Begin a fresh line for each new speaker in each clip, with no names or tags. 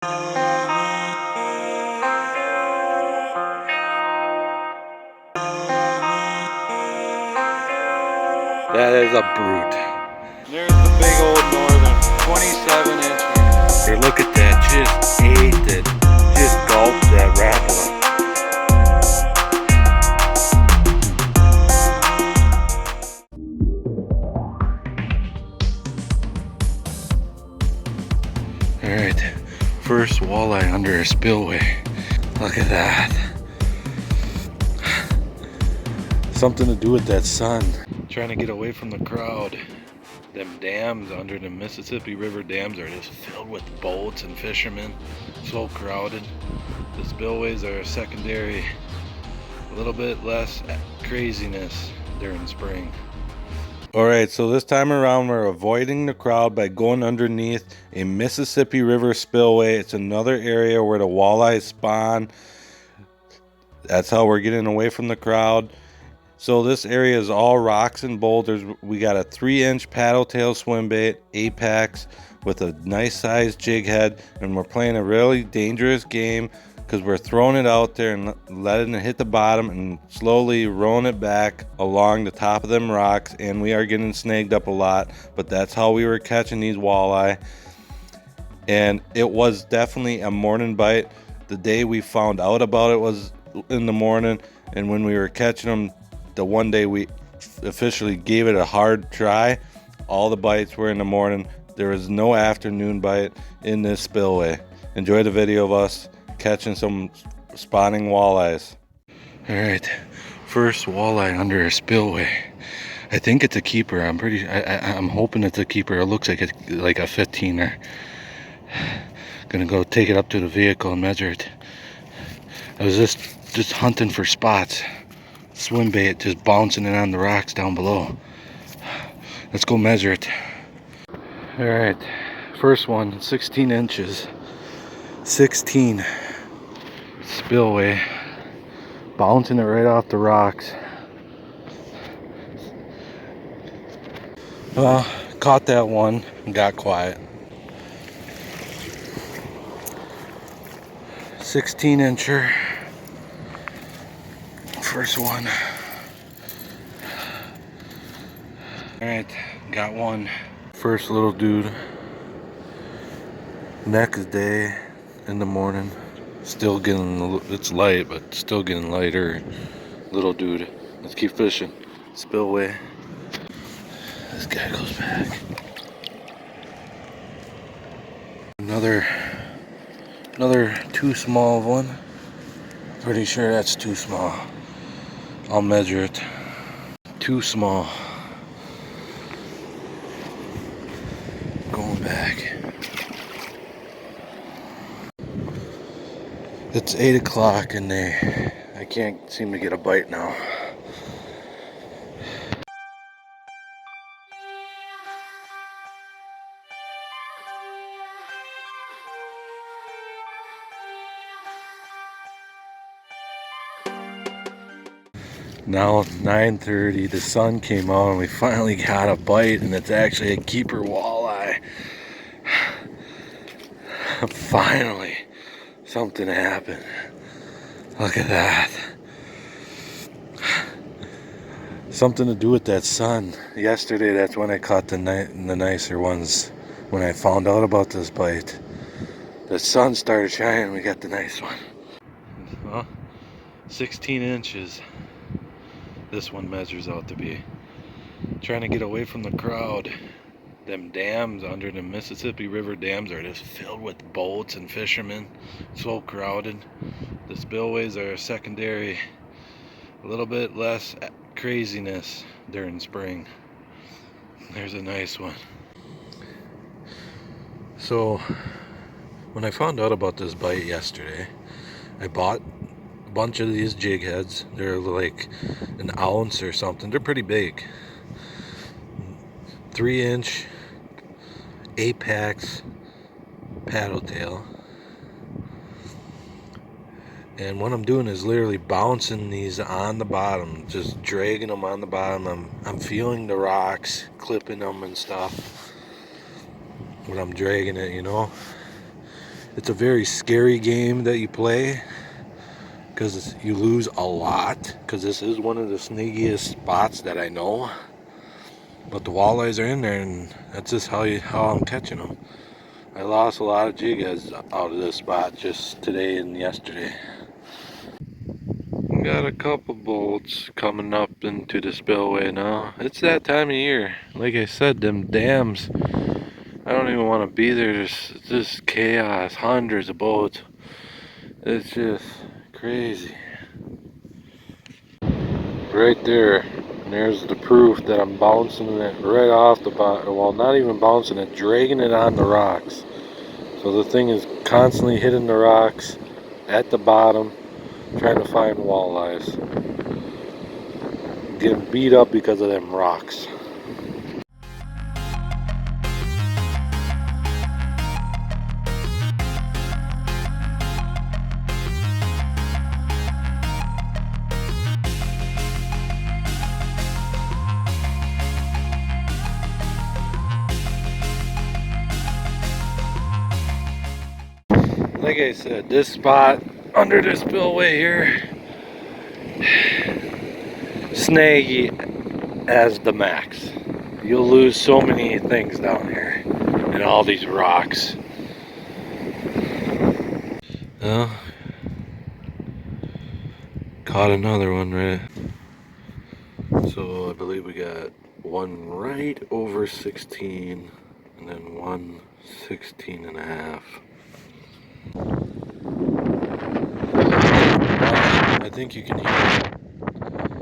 That is a brute. There's the big old northern, 27 inch. Here, look at that, just ate it, just gulped that rapala. Alright, first walleye under a spillway. Look at that. Something to do with that sun. Trying to get away from the crowd. Them dams under the Mississippi River dams are just filled with boats and fishermen. So crowded. The spillways are secondary. A little bit less craziness during spring. Alright, so this time around we're avoiding the crowd by going underneath a Mississippi River spillway. It's another area where the walleyes spawn. That's how we're getting away from the crowd. So this area is all rocks and boulders. We got a 3-inch paddle tail swim bait, Apex, with a nice sized jig head, and we're playing a really dangerous game because we're throwing it out there and letting it hit the bottom and slowly rolling it back along the top of them rocks, and we are getting snagged up a lot, but that's how we were catching these walleye. And it was definitely a morning bite. The day we found out about it was in the morning, and when we were catching them, the one day we officially gave it a hard try, all the bites were in the morning. There was no afternoon bite in this spillway. Enjoy the video of us catching some spawning walleyes. Alright, first walleye under a spillway. I think it's a keeper. I'm hoping it's a keeper. It looks like it's like a 15er. Gonna go take it up to the vehicle and measure it. I was just hunting for spots. Swim bait, just bouncing it on the rocks down below. Let's go measure it. Alright, first one, 16 inches. 16. Spillway. Bouncing it right off the rocks. Well, caught that one and got quiet. 16 incher. First one. Alright, got one. First little dude. Next day in the morning, still getting, it's light, but still getting lighter. Little dude. Let's keep fishing. Spillway. This guy goes back. Another too small one. Pretty sure that's too small. I'll measure it. Too small. Going back. It's 8 o'clock and I can't seem to get a bite now. Now 9:30, the sun came out and we finally got a bite, and it's actually a keeper walleye. Finally, something happened. Look at that. Something to do with that sun. Yesterday, that's when I caught the nicer ones. When I found out about this bite, the sun started shining, we got the nice one. Well, 16 inches. This one measures out to be. Trying to get away from the crowd. Them dams under the Mississippi River dams are just filled with boats and fishermen. So crowded. The spillways are secondary. A little bit less craziness during spring. There's a nice one. So when I found out about this bite yesterday, I bought a bunch of these jig heads. They're like an ounce or something. They're pretty big. 3-inch Apex paddle tail. And what I'm doing is literally bouncing these on the bottom, just dragging them on the bottom. I'm feeling the rocks, clipping them and stuff when I'm dragging it, you know. It's a very scary game that you play because you lose a lot, because this is one of the snakiest spots that I know. But the walleyes are in there, and that's just how I'm catching them. I lost a lot of jig heads out of this spot just today and yesterday. Got a couple boats coming up into the spillway now. It's that time of year. Like I said, them dams, I don't even want to be there. There's just chaos, hundreds of boats. It's just crazy. Right there, and there's the proof that I'm bouncing it right off the bottom. Well, not even bouncing it, dragging it on the rocks. So the thing is constantly hitting the rocks at the bottom, trying to find walleyes. Getting beat up because of them rocks. Like I said, this spot under this spillway here, snaggy as the max. You'll lose so many things down here and all these rocks. Well, caught another one, right? So I believe we got one right over 16 and then one 16 and a half. I think you can hear it.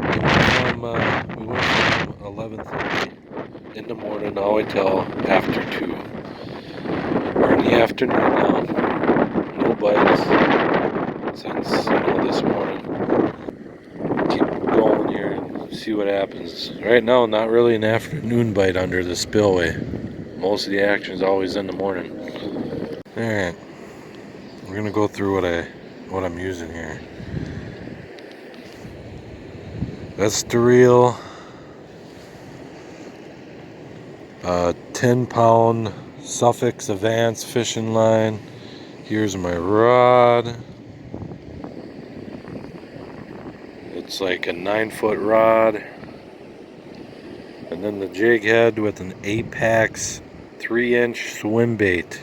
We went from 11:30 in the morning all the way till after 2. We're in the afternoon now. No bites since this morning. Keep going here and see what happens. Right now, not really an afternoon bite under the spillway. Most of the action is always in the morning. All right, we're gonna go through what I'm using here. That's the reel. 10-pound Sufix Advanced fishing line. Here's my rod. It's like a 9-foot rod. And then the jig head with an Apex 3-inch swim bait.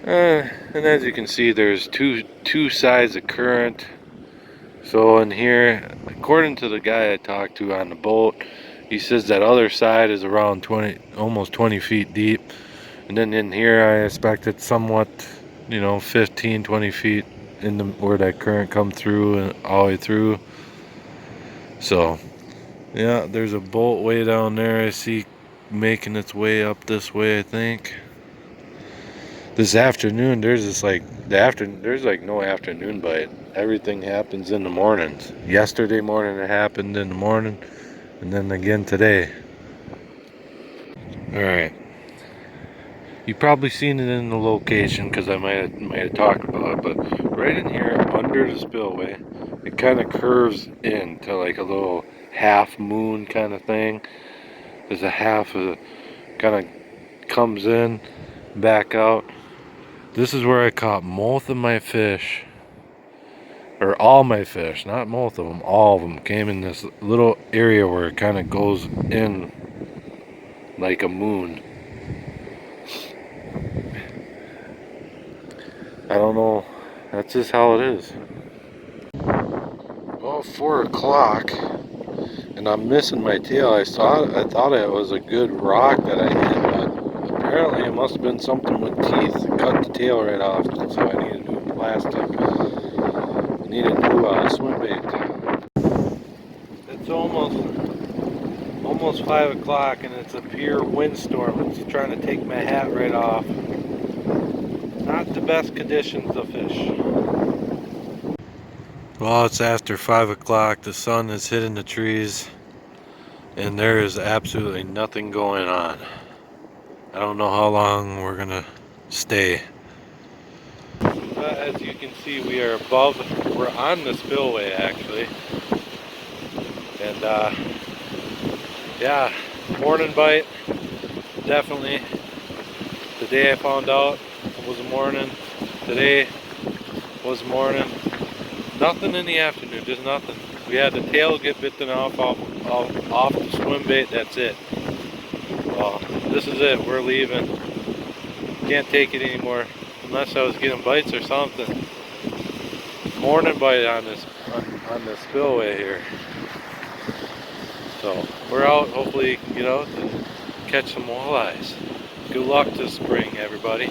And as you can see, there's two sides of current. So in here, according to the guy I talked to on the boat, he says that other side is around almost 20 feet deep. And then in here, I expect it's somewhat, 15, 20 feet in where that current come through and all the way through. So, yeah, there's a bolt way down there I see making its way up this way, I think. This afternoon, there's like no afternoon bite. Everything happens in the mornings. Yesterday morning it happened in the morning, and then again today. All right. You've probably seen it in the location because I might have talked about it, but right in here under the spillway, it kind of curves into like a little half moon kind of thing. There's a half of kind of comes in, back out. This is where I caught most of my fish, or all my fish, not most of them, all of them came in this little area where it kind of goes in like a moon. I don't know, that's just how it is. Well, 4 o'clock, and I'm missing my tail. I thought it was a good rock that I hit, but apparently it must have been something with teeth. It cut the tail right off, so I need a new plastic. I need a new swim bait. It's almost 5 o'clock, and it's a pure windstorm. It's trying to take my hat right off. Not the best conditions to fish. Well, it's after 5 o'clock. The sun is hitting the trees, and there is absolutely nothing going on. I don't know how long we're gonna stay. As you can see, we're on the spillway actually. And yeah, morning bite, definitely. The day I found out was morning. Today was morning. Nothing in the afternoon, just nothing. We had the tail get bitten off the swim bait, that's it. Well, this is it, we're leaving. Can't take it anymore unless I was getting bites or something. Morning bite on this spillway here. So we're out, hopefully you can get out and catch some walleyes. Good luck this spring, everybody.